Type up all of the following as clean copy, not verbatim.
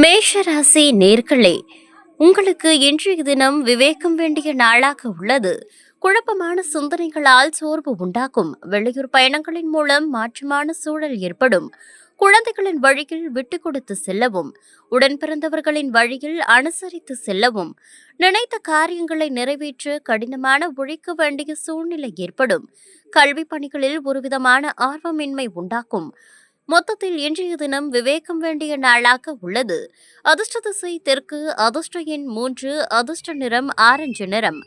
மேஷராசி நேர்களே, உங்களுக்கு இன்றைய தினம் விவேகம் வேண்டிய நாளாக உள்ளது. குழப்பமான சிந்தனைகளால் சோர்வு உண்டாகும். வெளியூர் பயணங்களின் மூலம் மாற்றமான சூழல் ஏற்படும். குழந்தைகளின் வழியில் விட்டுக் கொடுத்து செல்லவும், உடன் பிறந்தவர்களின் வழியில் அனுசரித்து செல்லவும், நினைத்த காரியங்களை நிறைவேற்ற கடினமான உழைக்க வேண்டிய சூழ்நிலை ஏற்படும். கல்வி பணிகளில் ஒருவிதமான ஆர்வமின்மை உண்டாகும். மொத்தத்தில் இன்றைய தினம் விவேகம் வேண்டிய நாளாக உள்ளது. அதிர்ஷ்ட திசை தெற்கு, அதிர்ஷ்ட எண் 3, அதிர்ஷ்ட நிறம் ஆரஞ்சு நிறம்.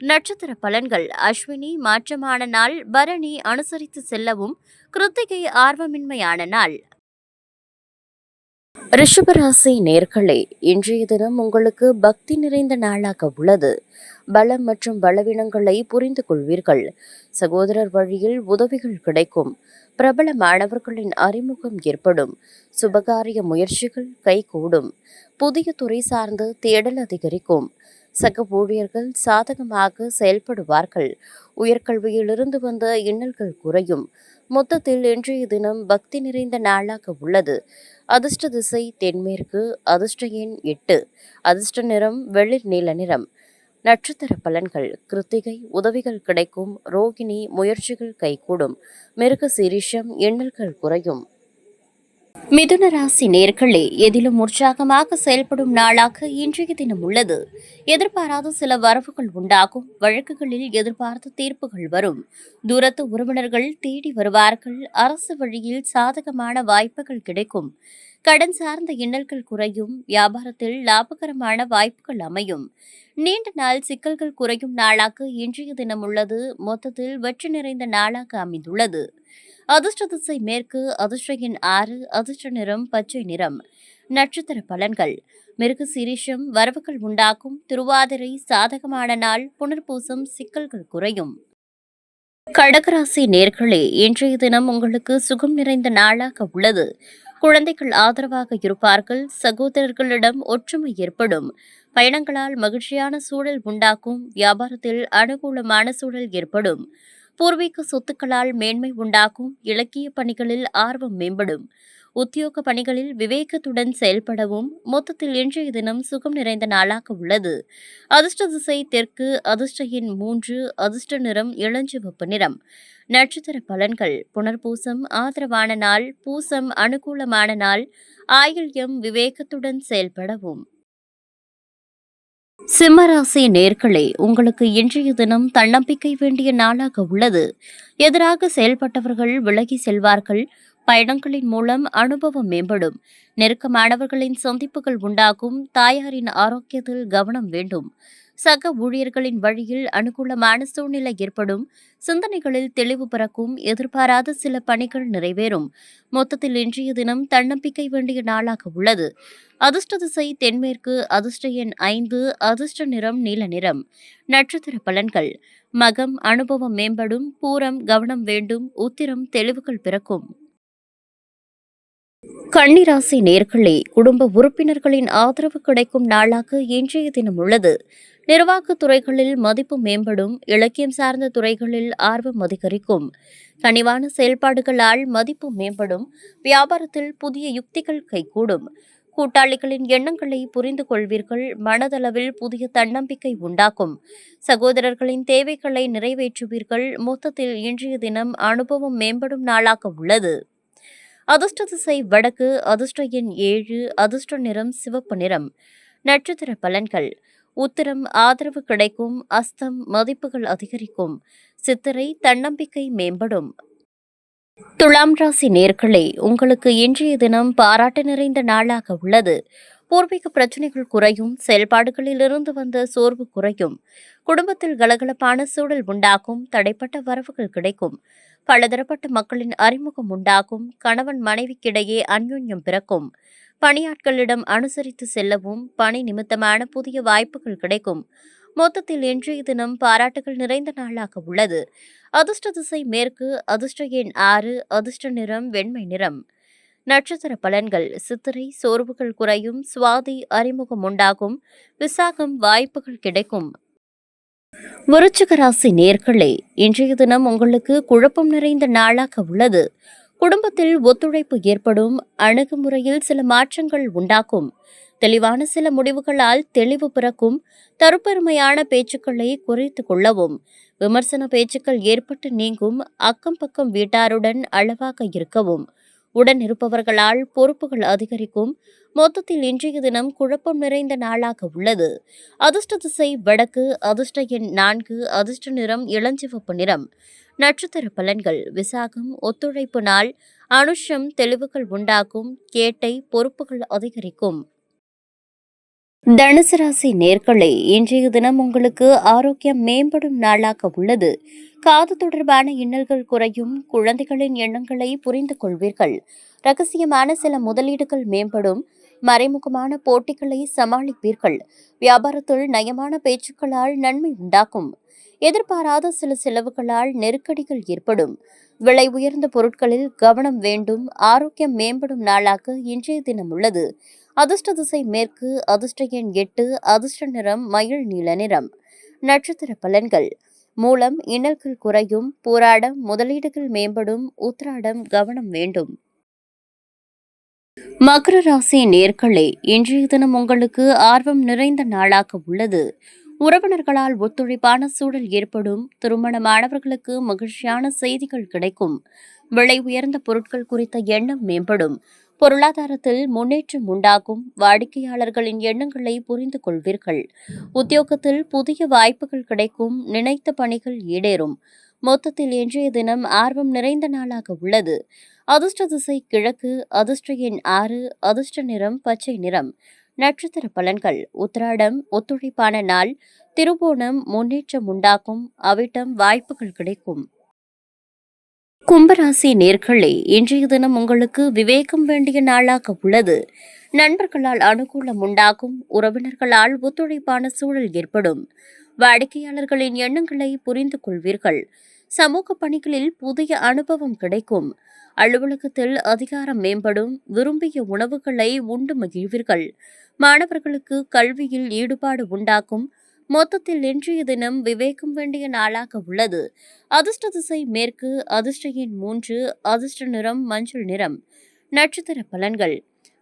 நட்சத்திர பலன்கள்: அஸ்வினி மாற்றமான நாள், பரணி அனுசரித்து செல்லவும், கிருத்திகை ஆர்வமின்மையான நாள். ரிஷபராசி நேர்களே, இன்றைய தினம் உங்களுக்கு பக்தி நிறைந்த நாளாக உள்ளது. பலம் மற்றும் பலவீனங்களை புரிந்து கொள்வீர்கள். சகோதரர் வழியில் உதவிகள் கிடைக்கும். பிரபல மாணவர்களின் அறிமுகம் ஏற்படும். சுபகாரிய முயற்சிகள் கைகூடும். புதிய துறை சார்ந்து தேடல் அதிகரிக்கும். சக ஊழியர்கள் சாதகமாக செயல்படுவார்கள். உயர்கல்வியிலிருந்து வந்த இன்னல்கள் குறையும். மொத்தத்தில் இன்றைய தினம் பக்தி நிறைந்த நாளாக உள்ளது. அதிர்ஷ்ட திசை தென்மேற்கு, அதிர்ஷ்ட எண் 8, அதிர்ஷ்ட நிறம் வெளிர் நீல நிறம். நட்சத்திர பலன்கள்: கிருத்திகை உதவிகள் கிடைக்கும். ரோகிணி முயற்சிகள் கைகூடும். மிருக சீரிஷம் எண்ணல்கள் குறையும். மிதுன ராசி நேர்களே, எதிலும் உற்சாகமாக செயல்படும் நாளாக இன்றைய தினம் உள்ளது. எதிர்பாராத சில வரவுகள் உண்டாகும். வழக்குகளில் எதிர்பார்த்த தீர்ப்புகள் வரும். தூரத்து உறவினர்கள் தேடி வருவார்கள். அரசு வழியில் சாதகமான வாய்ப்புகள் கிடைக்கும். கடன் சார்ந்த இன்னல்கள் குறையும். வியாபாரத்தில் லாபகரமான வாய்ப்புகள் அமையும். நீண்ட நாள் சிக்கல்கள் குறையும் நாளாக இன்றைய தினம் உள்ளது. மொத்தத்தில் வெற்றி நிறைந்த நாளாக அமைந்துள்ளது. அதிர்ஷ்ட திசை மேற்கு, அதிர்ஷ்ட எண் 6, அதிர்ஷ்ட நிறம் பச்சை நிறம். நட்சத்திர பலன்கள்: மிருக சீரிஷம் வரவுகள் உண்டாகும். திருவாதிரை சாதகமான நாள். புனர்பூசம் சிக்கல்கள் குறையும். கடகராசி நேர்களே, இன்றைய தினம் உங்களுக்கு சுகம் நிறைந்த நாளாக உள்ளது. குழந்தைகள் ஆதரவாக இருப்பார்கள். சகோதரர்களிடம் ஒற்றுமை ஏற்படும். பயணங்களால் மகிழ்ச்சியான சூழல் உண்டாக்கும். வியாபாரத்தில் அனுகூலமான சூழல் ஏற்படும். பூர்வீக சொத்துக்களால் மேன்மை உண்டாகும். இலக்கிய பணிகளில் ஆர்வம் மேம்படும். உத்தியோக பணிகளில் விவேகத்துடன் செயல்படவும். மொத்தத்தில் இன்றைய தினம் சுகம் நிறைந்த நாளாக உள்ளது. அதிர்ஷ்ட திசை தெற்கு, அதிர்ஷ்ட எண் 3, அதிர்ஷ்ட நிறம் இளஞ்சிவப்பு நிறம். நட்சத்திர பலன்கள்: புனர்பூசம் ஆதரவான நாள், பூசம் அனுகூலமான நாள், ஆயில்யம் விவேகத்துடன் செயல்படவும். சிம்மராசி நேர்களே, உங்களுக்கு இன்றைய தினம் தன்னம்பிக்கை வேண்டிய நாளாக உள்ளது. எதிராக செயல்பட்டவர்கள் விலகி செல்வார்கள். பயணங்களின் மூலம் அனுபவம் மேம்படும். நெருக்கமானவர்களின் சந்திப்புகள் உண்டாகும். தாயாரின் ஆரோக்கியத்தில் கவனம் வேண்டும். சக ஊழியர்களின் வழியில் அனுகூலமான சூழ்நிலை ஏற்படும். சிந்தனைகளில் தெளிவு பிறக்கும். எதிர்பாராத சில பணிகள் நிறைவேறும். மொத்தத்தில் இன்றைய தினம் தன்னம்பிக்கை வேண்டிய நாளாக உள்ளது. அதிர்ஷ்ட திசை தென்மேற்கு, அதிர்ஷ்ட எண் 5, அதிர்ஷ்ட நிறம் நீல நிறம். நட்சத்திர பலன்கள்: மகம் அனுபவம் மேம்படும். பூரம் கவனம் வேண்டும். உத்திரம் தெளிவுகள் பிறக்கும். கன்னிராசி நேர்களே, குடும்ப உறுப்பினர்களின் ஆதரவு கிடைக்கும் நாளாக இன்றைய தினம் உள்ளது. நிர்வாகத் துறைகளில் மதிப்பு மேம்படும். இலக்கியம் சார்ந்த துறைகளில் ஆர்வம் அதிகரிக்கும். கனிவான செயல்பாடுகளால் மதிப்பு மேம்படும். வியாபாரத்தில் புதிய யுக்திகள் கைகூடும். கூட்டாளிகளின் எண்ணங்களை புரிந்து கொள்வீர்கள். மனதளவில் புதிய தன்னம்பிக்கை உண்டாகும். சகோதரர்களின் தேவைகளை நிறைவேற்றுவீர்கள். மொத்தத்தில் இன்றைய தினம் அனுபவம் மேம்படும் நாளாக உள்ளது. அதிர்ஷ்ட திசை வடக்கு, அதிர்ஷ்ட எண் 7, அதிர்ஷ்ட நிறம் சிவப்பு நிறம். நட்சத்திர பலன்கள்: உத்திரம் ஆதரவு கிடைக்கும். அஸ்தம் மதிப்புகள் அதிகரிக்கும். சித்திரை தன்னம்பிக்கை மேம்படும். துலாம் ராசி நேர்களே, உங்களுக்கு இன்றைய தினம் பாராட்டு நிறைந்த நாளாக உள்ளது. பூர்வீக பிரச்சனைகள் குறையும். செயல்பாடுகளிலிருந்து வந்த சோர்வு குறையும். குடும்பத்தில் கலகலப்பான சூழல் உண்டாகும். தடைப்பட்ட வரவுகள் கிடைக்கும். பலதரப்பட்ட மக்களின் அறிமுகம் உண்டாகும். கணவன் மனைவிக்கிடையே அந்யோன்யம் பிறக்கும். பணியாட்களிடம் அனுசரித்து செல்லவும். பணி நிமித்தமான புதிய வாய்ப்புகள் கிடைக்கும். மொத்தத்தில் இன்றைய தினம் பாராட்டுகள் நிறைந்த நாளாக உள்ளது. அதிர்ஷ்ட திசை மேற்கு, அதிர்ஷ்ட எண் 6, அதிர்ஷ்ட நிறம் வெண்மை நிறம். நட்சத்திர பலன்கள்: சித்திரை சோர்வுகள் குறையும். சுவாதி அறிமுகம் உண்டாகும். விசாகம் வாய்ப்புகள் கிடைக்கும். விருச்சிக ராசி நேர்களே, இன்றைய தினம் உங்களுக்கு குழப்பம் நிறைந்த நாளாக உள்ளது. குடும்பத்தில் ஒத்துழைப்பு ஏற்படும். அணுகுமுறையில் சில மாற்றங்கள் உண்டாகும். தெளிவான சில முடிவுகளால் தெளிவு பிறக்கும். தற்பெருமையான பேச்சுக்களை குறைத்துக் கொள்ளவும். விமர்சன பேச்சுக்கள் ஏற்பட்டு நீங்கும். அக்கம் பக்கம் வீட்டாருடன் அளவாக இருக்கவும். உடன் இருப்பவர்களால் பொறுப்புகள் அதிகரிக்கும். மொத்தத்தில் இன்றைய தினம் குழப்பம் நிறைந்த நாளாக உள்ளது. அதிர்ஷ்ட திசை வடக்கு. அதிர்ஷ்ட எண் 4. அதிர்ஷ்ட நிறம் இளஞ்சிவப்பு நிறம். நட்சத்திர பலன்கள். விசாகம் ஒத்துழைப்பு நாள். அனுஷம் தெளிவுகள் உண்டாகும். கேட்டை பொறுப்புகள் அதிகரிக்கும். தனுசு ராசி நேர்களே, இன்றைய தினம் உங்களுக்கு ஆரோக்கியம் மேம்படும் நாளாக உள்ளது. காது தொடர்பான இன்னல்கள் குறையும். குழந்தைகளின் எண்ணங்களை புரிந்து கொள்வீர்கள். ரகசியமான சில முதலீடுகள் மேம்படும். மறைமுகமான போட்டிகளை சமாளிப்பீர்கள். வியாபாரத்தில் நயமான பேச்சுக்களால் நன்மை உண்டாகும். எதிர்பாராத சில செலவுகளால் நெருக்கடிகள் ஏற்படும். விலை உயர்ந்த பொருட்களில் கவனம் வேண்டும். ஆரோக்கியம் மேம்படும் நாளாக இன்றைய தினம் உள்ளது. அதிர்ஷ்ட திசை மேற்கு. அதிர்ஷ்ட எண் 8. அதிர்ஷ்ட நிறம் மயில் நீல நிறம். நட்சத்திர பலன்கள். மூலம் இன்னல்கள் குறையும். போராடம் முதலீடுகள் மேம்படும். உத்திராடம் கவனம் வேண்டும். மகர ராசி நேர்களே, இன்றைய தினம் உங்களுக்கு ஆர்வம் நிறைந்த நாளாக உள்ளது. உறவினர்களால் ஒத்துழைப்பான சூழல் ஏற்படும். திருமணமானவர்களுக்கு மகிழ்ச்சியான செய்திகள் கிடைக்கும். விலை உயர்ந்த பொருட்கள் குறித்த எண்ணம் மேம்படும். பொருளாதாரத்தில் முன்னேற்றம் உண்டாகும். வாடிக்கையாளர்களின் எண்ணங்களை புரிந்து கொள்வீர்கள். உத்தியோகத்தில் புதிய வாய்ப்புகள் கிடைக்கும். நினைத்த பணிகள் ஈடேறும். மொத்தத்தில் இன்றைய தினம் ஆர்வம் நிறைந்த நாளாக உள்ளது. அதிர்ஷ்ட திசை கிழக்கு. அதிர்ஷ்ட எண் 6. அதிர்ஷ்ட நிறம் பச்சை நிறம். நட்சத்திர பலன்கள். உத்திராடம் ஒத்துழைப்பான நாள். திருவோணம் முன்னேற்றம் உண்டாகும். அவிட்டம் வாய்ப்புகள் கிடைக்கும். கும்பராசி நேர்களே, இன்றைய தினம் உங்களுக்கு விவேகம் வேண்டிய நாளாக உள்ளது. நண்பர்களால் அனுகூலம் உண்டாகும். உறவினர்களால் ஒத்துழைப்பான சூழல் ஏற்படும். வாடிக்கையாளர்களின் எண்ணங்களை புரிந்து கொள்வீர்கள். சமூக பணிகளில் புதிய அனுபவம் கிடைக்கும். அலுவலகத்தில் அதிகாரம் மேம்படும். விரும்பிய உணவுகளை உண்டு மகிழ்வீர்கள். மாணவர்களுக்கு கல்வியில் ஈடுபாடு உண்டாகும். மொத்தத்தில் இன்றைய தினம் விவேகம் வேண்டிய நாளாக உள்ளது. அதிர்ஷ்ட திசை மேற்கு. அதிர்ஷ்ட எண் 3. அதிர்ஷ்ட நிறம் மஞ்சள் நிறம். நட்சத்திர பலன்கள்.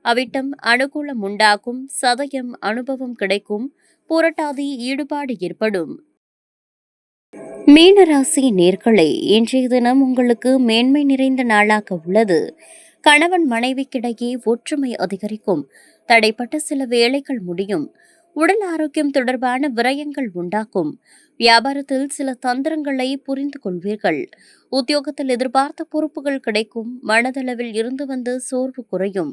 அவிட்டம் அனுகூலம் உண்டாகும். சதயம் அனுபவம் கிடைக்கும். புரட்டாதி ஈடுபாடு ஏற்படும். மீனராசி நேர்களே, இன்றைய தினம் உங்களுக்கு மேன்மை நிறைந்த நாளாக உள்ளது. கணவன் மனைவிக்கிடையே ஒற்றுமை அதிகரிக்கும். தடைப்பட்ட சில வேலைகள் முடியும். உடல் ஆரோக்கியம் தொடர்பான விரயங்கள் உண்டாகும். வியாபாரத்தில் சில தந்திரங்களை புரிந்து கொள்வீர்கள். உத்தியோகத்தில் எதிர்பார்த்த பொறுப்புகள் கிடைக்கும். மனதளவில் இருந்து வந்த சோர்வு குறையும்.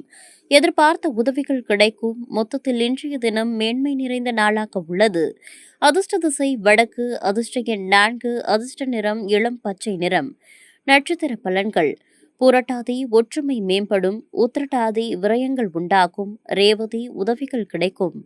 எதிர்பார்த்த உதவிகள் கிடைக்கும். மொத்தத்தில் இன்றைய தினம் மேன்மை நிறைந்த நாளாக உள்ளது. அதிர்ஷ்ட திசை வடக்கு. அதிர்ஷ்ட எண் 4. அதிர்ஷ்ட நிறம் இளம் பச்சை நிறம். நட்சத்திர பலன்கள். புரட்டாதி ஒற்றுமை மேம்படும். உத்திரட்டாதி விரயங்கள் உண்டாகும். ரேவதி உதவிகள் கிடைக்கும்.